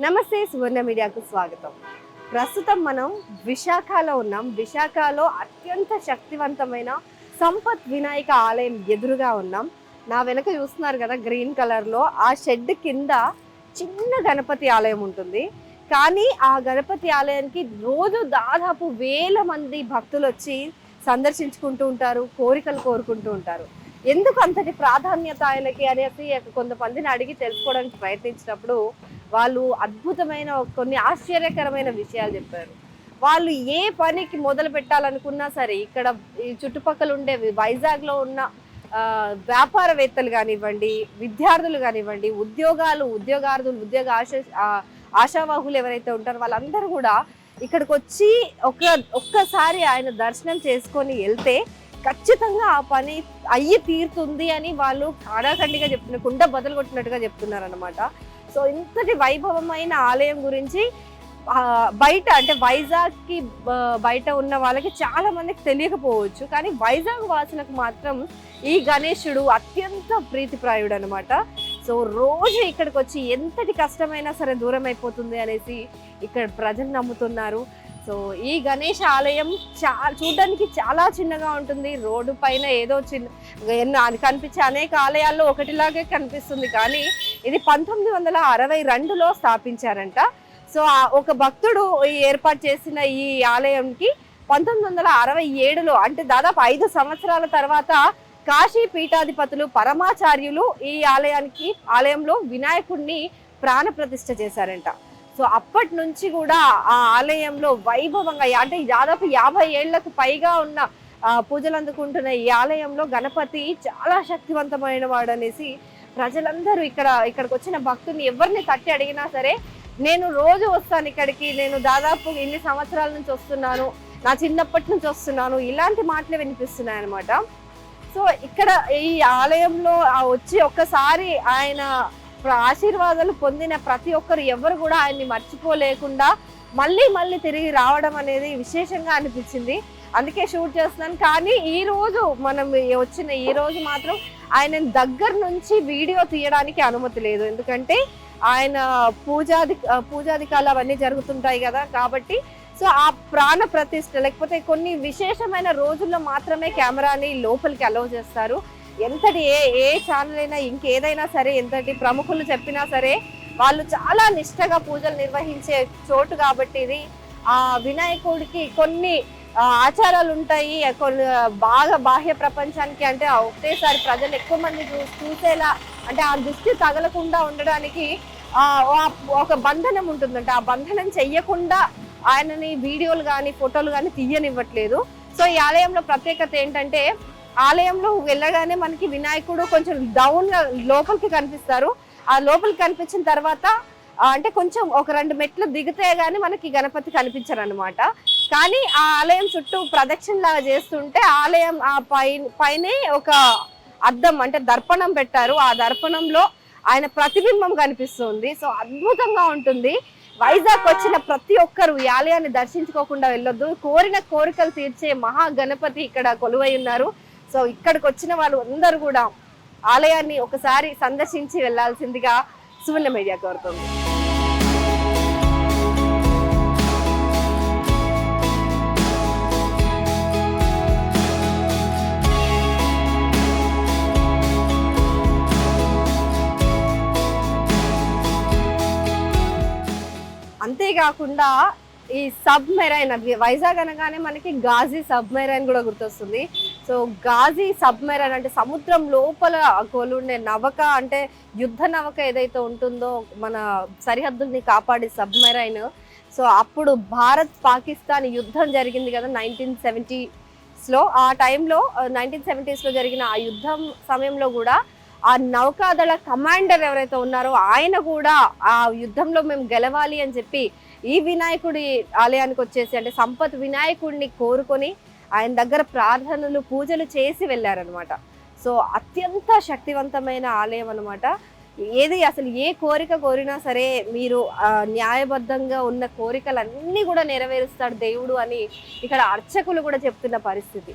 నమస్తే సువర్ణ మీడియాకు స్వాగతం. ప్రస్తుతం మనం విశాఖలో ఉన్నాం. విశాఖలో అత్యంత శక్తివంతమైన సంపత్ వినాయక ఆలయం ఎదురుగా ఉన్నాం. నా వెనక చూస్తున్నారు కదా గ్రీన్ కలర్లో, ఆ షెడ్ కింద చిన్న గణపతి ఆలయం ఉంటుంది. కానీ ఆ గణపతి ఆలయానికి రోజు దాదాపు వేల మంది భక్తులు వచ్చి సందర్శించుకుంటూ ఉంటారు, కోరికలు కోరుకుంటూ ఉంటారు. ఎందుకు అంతటి ప్రాధాన్యత ఆయనకి అనేసి కొంతమందిని అడిగి తెలుసుకోవడానికి ప్రయత్నించినప్పుడు వాళ్ళు అద్భుతమైన కొన్ని ఆశ్చర్యకరమైన విషయాలు చెప్పారు. వాళ్ళు ఏ పనికి మొదలు పెట్టాలనుకున్నా సరే ఇక్కడ ఈ చుట్టుపక్కల ఉండే వైజాగ్లో ఉన్న వ్యాపారవేత్తలు కానివ్వండి, విద్యార్థులు కానివ్వండి, ఉద్యోగ ఆశావాహులు ఎవరైతే ఉంటారో వాళ్ళందరూ కూడా ఇక్కడికి వచ్చి ఒక్కసారి ఆయన దర్శనం చేసుకొని వెళ్తే ఖచ్చితంగా ఆ పని అయ్యి తీరుతుంది అని వాళ్ళు కాడాఖండిగా చెప్తున్నారు, కుండ బదులు కొట్టినట్టుగా చెప్తున్నారు అనమాట. సో ఇంతటి వైభవమైన ఆలయం గురించి బయట అంటే వైజాగ్కి బయట ఉన్న వాళ్ళకి చాలా మందికి తెలియకపోవచ్చు, కానీ వైజాగ్ వాసులకు మాత్రం ఈ గణేశుడు అత్యంత ప్రీతిప్రాయుడు అనమాట. సో రోజు ఇక్కడికి వచ్చి ఎంతటి కష్టమైనా సరే దూరం అయిపోతుంది అనేసి ఇక్కడ ప్రజలు నమ్ముతున్నారు. సో ఈ గణేష్ ఆలయం చూడడానికి చాలా చిన్నగా ఉంటుంది. రోడ్డు పైన ఏదో కనిపించే అనేక ఆలయాల్లో ఒకటిలాగే కనిపిస్తుంది, కానీ ఇది 1962లో స్థాపించారంట. సో ఒక భక్తుడు ఏర్పాటు చేసిన ఈ ఆలయంకి 1967లో అంటే దాదాపు 5 సంవత్సరాల తర్వాత కాశీ పీఠాధిపతులు పరమాచార్యులు ఈ ఆలయంలో వినాయకుడిని ప్రాణప్రతిష్ఠ చేశారంట. సో అప్పటి నుంచి కూడా ఆ ఆలయంలో వైభవంగా అంటే దాదాపు 50 ఏళ్లకు పైగా ఉన్న పూజలు అందుకుంటున్న ఈ ఆలయంలో గణపతి చాలా శక్తివంతమైన వాడు అనేసి ప్రజలందరూ ఇక్కడికి వచ్చిన భక్తుల్ని ఎవరిని తట్టి అడిగినా సరే, నేను రోజు వస్తాను ఇక్కడికి, నేను దాదాపు ఇన్ని సంవత్సరాల నుంచి వస్తున్నాను, నా చిన్నప్పటి నుంచి వస్తున్నాను, ఇలాంటి మాటలే వినిపిస్తున్నాయి అనమాట. సో ఇక్కడ ఈ ఆలయంలో వచ్చి ఒక్కసారి ఆయన ఆశీర్వాదాలు పొందిన ప్రతి ఒక్కరు ఎవరు కూడా ఆయన్ని మర్చిపోలేకుండా మళ్ళీ తిరిగి రావడం అనేది విశేషంగా అనిపించింది. అందుకే షూట్ చేస్తున్నాను. కానీ ఈ రోజు ఈ రోజు మాత్రం ఆయన దగ్గర నుంచి వీడియో తీయడానికి అనుమతి లేదు, ఎందుకంటే ఆయన పూజాధికాలు అవన్నీ జరుగుతుంటాయి కదా. కాబట్టి సో ఆ ప్రాణ ప్రతిష్ఠ లేకపోతే కొన్ని విశేషమైన రోజుల్లో మాత్రమే కెమెరాని లోపలికి అలౌ చేస్తారు. ఎంతటి ఏ ఛానల్ అయినా ఇంకేదైనా సరే, ఎంతటి ప్రముఖులు చెప్పినా సరే వాళ్ళు చాలా నిష్టగా పూజలు నిర్వహించే చోటు కాబట్టి ఇది. ఆ వినాయకుడికి కొన్ని ఆచారాలు ఉంటాయి, కొన్ని బాగా బాహ్య ప్రపంచానికి అంటే ఒకటేసారి ప్రజలు ఎక్కువ మంది చూసేలా అంటే ఆ దృష్టి తగలకుండా ఉండడానికి ఒక బంధనం ఉంటుందంట. ఆ బంధనం చెయ్యకుండా ఆయనని వీడియోలు కానీ ఫోటోలు కానీ తీయనివ్వట్లేదు. సో ఈ ఆలయంలో ప్రత్యేకత ఏంటంటే, ఆలయంలో వెళ్ళగానే మనకి వినాయకుడు కొంచెం డౌన్ గా లోపలికి కనిపిస్తారు. ఆ లోపలికి కనిపించిన తర్వాత అంటే కొంచెం ఒక 2 మెట్లు దిగితే గానీ మనకి గణపతి కనిపించరు అనమాట. కానీ ఆ ఆలయం చుట్టూ ప్రదక్షిణ లాగా చేస్తుంటే ఆలయం ఆ పైనే ఒక అద్దం అంటే దర్పణం పెట్టారు. ఆ దర్పణంలో ఆయన ప్రతిబింబం కనిపిస్తుంది. సో అద్భుతంగా ఉంటుంది. వైజాగ్ వచ్చిన ప్రతి ఒక్కరు ఈ ఆలయాన్ని దర్శించుకోకుండా వెళ్ళొద్దు. కోరిన కోరికలు తీర్చే మహా గణపతి ఇక్కడ కొలువై ఉన్నారు. సో ఇక్కడికి వచ్చిన వాళ్ళు అందరూ కూడా ఆలయాన్ని ఒకసారి సందర్శించి వెళ్లాల్సిందిగా సువర్ణ మీడియా కోరుతుంది. అంతేకాకుండా ఈ సబ్మెరైన్, వైజాగ్ అనగానే మనకి గాజీ సబ్మెరైన్ కూడా గుర్తొస్తుంది. సో గాజీ సబ్మెరైన్ అంటే సముద్రం లోపల కొలుండే నవక, అంటే యుద్ధ నవక ఏదైతే ఉంటుందో మన సరిహద్దుల్ని కాపాడే సబ్మెరైన్. సో అప్పుడు భారత్ పాకిస్తాన్ యుద్ధం జరిగింది కదా 1970స్లో. ఆ టైంలో 1970స్లో జరిగిన ఆ యుద్ధం సమయంలో కూడా ఆ నౌకాదళ కమాండర్ ఎవరైతే ఉన్నారో ఆయన కూడా ఆ యుద్ధంలో మేము గెలవాలి అని చెప్పి ఈ వినాయకుడి ఆలయానికి వచ్చేసి అంటే సంపత్ వినాయకుడిని కోరుకొని ఆయన దగ్గర ప్రార్థనలు పూజలు చేసి వెళ్ళారనమాట. సో అత్యంత శక్తివంతమైన ఆలయం అనమాట. అసలు ఏ కోరిక కోరినా సరే మీరు న్యాయబద్ధంగా ఉన్న కోరికలన్నీ కూడా నెరవేరుస్తాడు దేవుడు అని ఇక్కడ అర్చకులు కూడా చెప్తున్న పరిస్థితి.